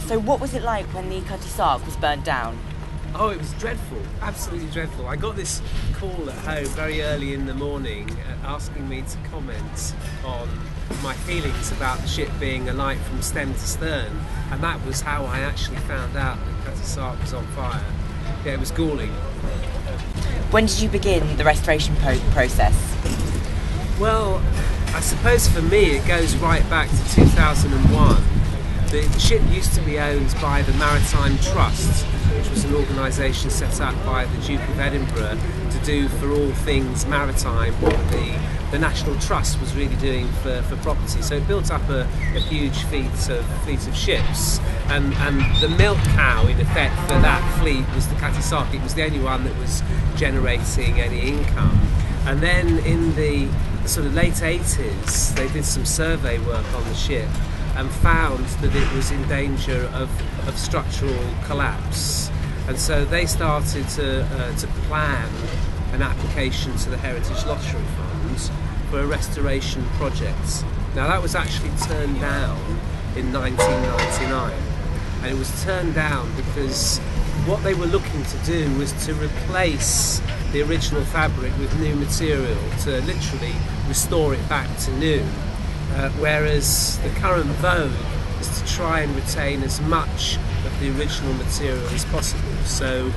So what was it like when the Cutty Sark was burnt down? Oh, it was dreadful, absolutely dreadful. I got this call at home very early in the morning asking me to comment on my feelings about the ship being alight from stem to stern, and that was how I actually found out that Cutty Sark was on fire. Yeah, it was galling. When did you begin the restoration process? Well, I suppose for me it goes right back to 2001. The ship used to be owned by the Maritime Trust, which was an organisation set up by the Duke of Edinburgh to do for all things maritime what the National Trust was really doing for property. So it built up a huge fleet of ships, and the milk cow in effect for that fleet was the Cutty Sark. It was the only one that was generating any income. And then in the sort of late 80s they did some survey work on the ship and found that it was in danger of structural collapse, and so they started to plan an application to the Heritage Lottery Fund for a restoration project. Now that was actually turned down in 1999, and it was turned down because what they were looking to do was to replace the original fabric with new material, to literally restore it back to new. Whereas the current vogue is to try and retain as much of the original material as possible. So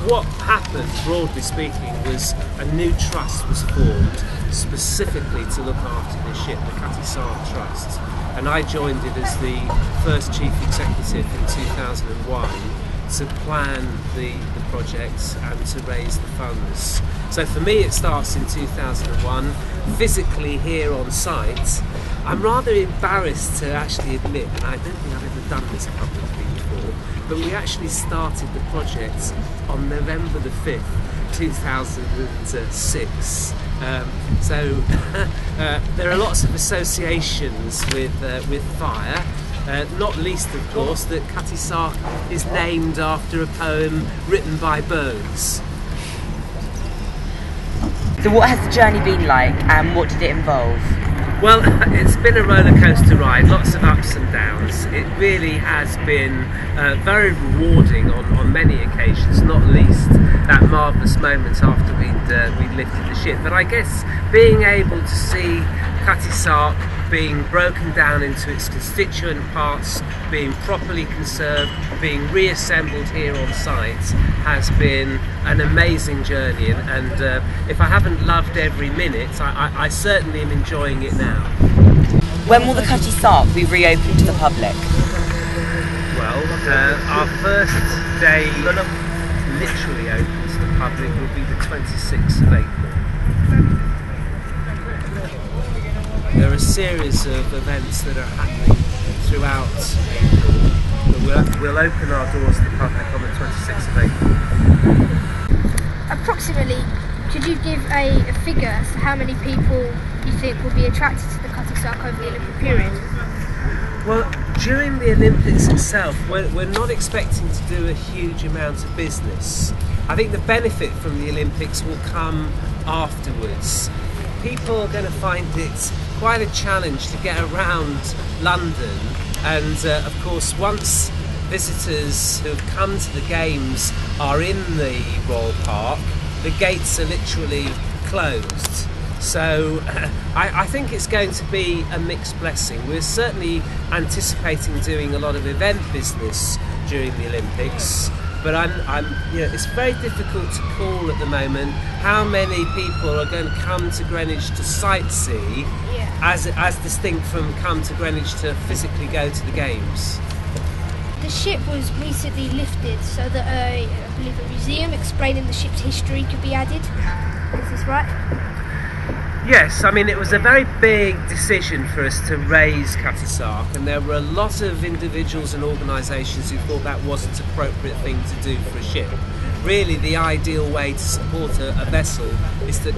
what happened, broadly speaking, was a new trust was formed specifically to look after this ship, the Cutty Sark Trust. And I joined it as the first chief executive in 2001 to plan the project and to raise the funds. So for me it starts in 2001, physically here on site. I'm rather embarrassed to actually admit, and I don't think I've ever done this publicly before, but we actually started the project on November the 5th, 2006. So there are lots of associations with fire. Not least, of course, that Cutty Sark is named after a poem written by birds. So what has the journey been like, and what did it involve? Well, it's been a roller coaster ride, lots of ups and downs. It really has been very rewarding on many occasions, not least that marvellous moment after we'd lifted the ship. But I guess being able to see Cutty Sark being broken down into its constituent parts, being properly conserved, being reassembled here on site has been an amazing journey, and if I haven't loved every minute, I certainly am enjoying it now. When will the Cutty Sark be reopened to the public? Well, our first day literally open to the public will be the 26th of April. There are a series of events that are happening throughout April, but we'll open our doors to the public on the 26th of April. Approximately, could you give a figure as to how many people you think will be attracted to the Cutty Sark over the Olympic period? Well, during the Olympics itself, we're not expecting to do a huge amount of business. I think the benefit from the Olympics will come afterwards. People are going to find it quite a challenge to get around London, and of course once visitors who have come to the games are in the Royal Park, the gates are literally closed. So I think it's going to be a mixed blessing. We're certainly anticipating doing a lot of event business during the Olympics, but it's very difficult to call at the moment how many people are going to come to Greenwich to sightsee, as distinct from come to Greenwich to physically go to the games. The ship was recently lifted so that I believe a museum explaining the ship's history could be added. Is this right? Yes, I mean it was a very big decision for us to raise Cutty Sark, and there were a lot of individuals and organisations who thought that wasn't an appropriate thing to do for a ship. Really the ideal way to support a vessel is to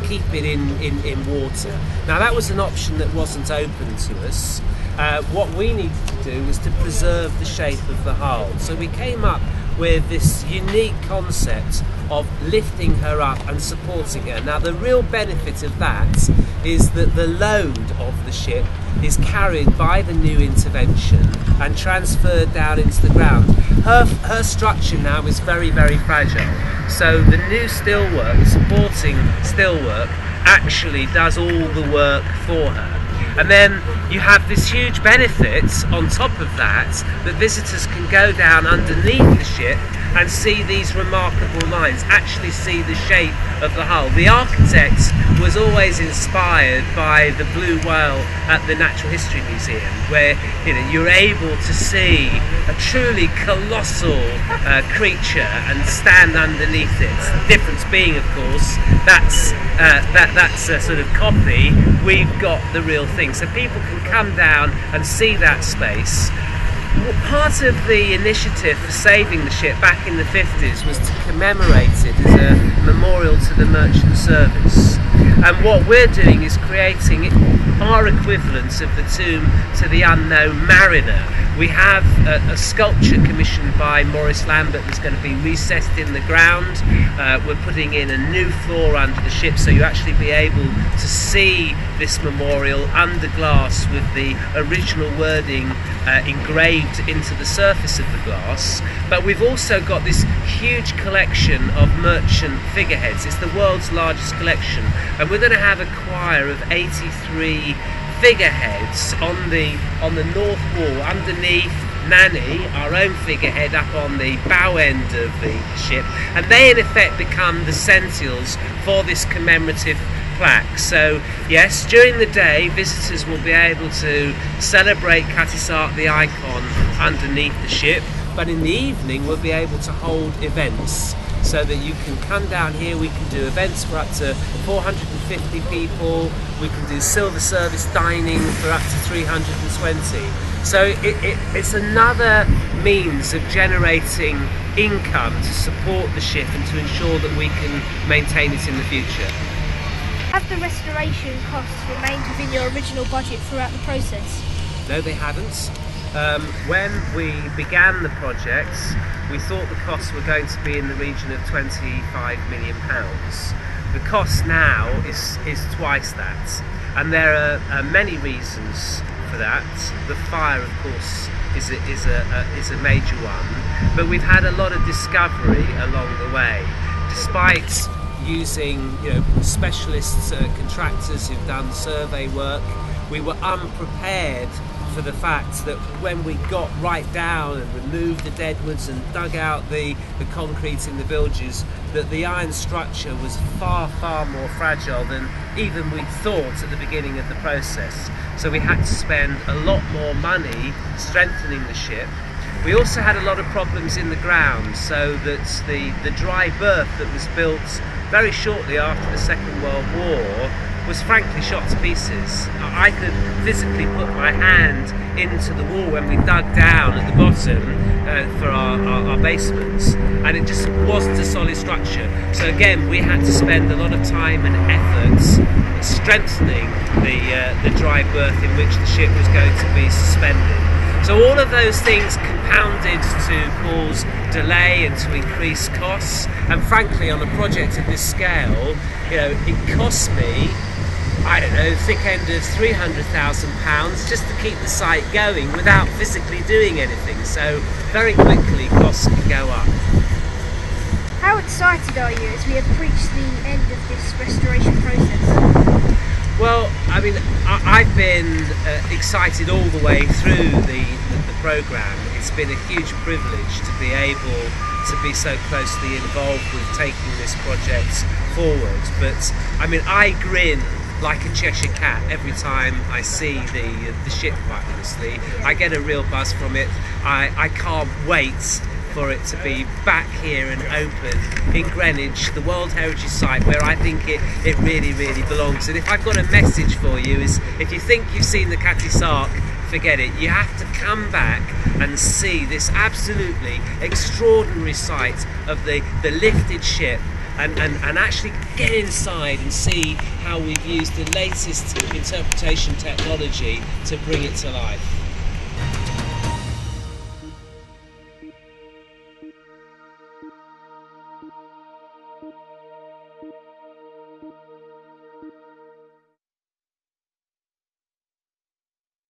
keep it in water. Now that was an option that wasn't open to us. What we needed to do was to preserve the shape of the hull. So we came up with this unique concept of lifting her up and supporting her. Now the real benefit of that is that the load of the ship is carried by the new intervention and transferred down into the ground. Her structure now is very, very fragile, so the new steelwork, the supporting steelwork, actually does all the work for her. And then you have this huge benefit on top of that visitors can go down underneath the ship and see these remarkable lines, actually see the shape of the hull. The architect was always inspired by the blue whale at the Natural History Museum, where you're able to see a truly colossal creature and stand underneath it. The difference being, of course, that's a sort of copy. We've got the real thing, so people can come down and see that space. Part of the initiative for saving the ship back in the 50s was to commemorate it as a memorial to the merchant service. And what we're doing is creating our equivalent of the tomb to the unknown mariner. We have a sculpture commissioned by Maurice Lambert that's going to be recessed in the ground. We're putting in a new floor under the ship, so you actually be able to see this memorial under glass with the original wording engraved into the surface of the glass. But we've also got this huge collection of merchant figureheads. It's the world's largest collection, and we're going to have a choir of 83 figureheads on the north wall underneath Nanny, our own figurehead, up on the bow end of the ship, and they in effect become the sentinels for this commemorative plaque. So yes, during the day visitors will be able to celebrate Cutty Sark, the icon, underneath the ship, but in the evening we'll be able to hold events, so that you can come down here. We can do events for up to 450 people. We can do silver service dining for up to 320. So it's another means of generating income to support the ship and to ensure that we can maintain it in the future. Have the restoration costs remained within your original budget throughout the process? No, they haven't. When we began the project, we thought the costs were going to be in the region of £25 million. The cost now is twice that, and there are many reasons for that. The fire, of course, is a major one, but we've had a lot of discovery along the way. Despite using specialist contractors who've done survey work, we were unprepared for the fact that when we got right down and removed the deadwoods and dug out the concrete in the bilges, that the iron structure was far more fragile than even we thought at the beginning of the process. So we had to spend a lot more money strengthening the ship. We also had a lot of problems in the ground, so that the dry berth that was built very shortly after the Second World War was frankly shot to pieces. I could physically put my hand into the wall when we dug down at the bottom for our basements, and it just wasn't a solid structure. So again, we had to spend a lot of time and effort strengthening the dry berth in which the ship was going to be suspended. So all of those things compounded to cause delay and to increase costs, and frankly on a project of this scale, it cost me, I don't know, thick end of £300,000 just to keep the site going without physically doing anything. So very quickly costs can go up. How excited are you as we approach the end of this restoration process? Well, I mean, I've been excited all the way through the programme. It's been a huge privilege to be able to be so closely involved with taking this project forward. But I mean, I grin like a Cheshire cat every time I see the ship, quite honestly. I get a real buzz from it. I can't wait for it to be back here and open in Greenwich, the World Heritage Site, where I think it really belongs. And if I've got a message for you, is if you think you've seen the Cutty Sark, forget it. You have to come back and see this absolutely extraordinary sight of the lifted ship, and actually get inside and see how we've used the latest interpretation technology to bring it to life.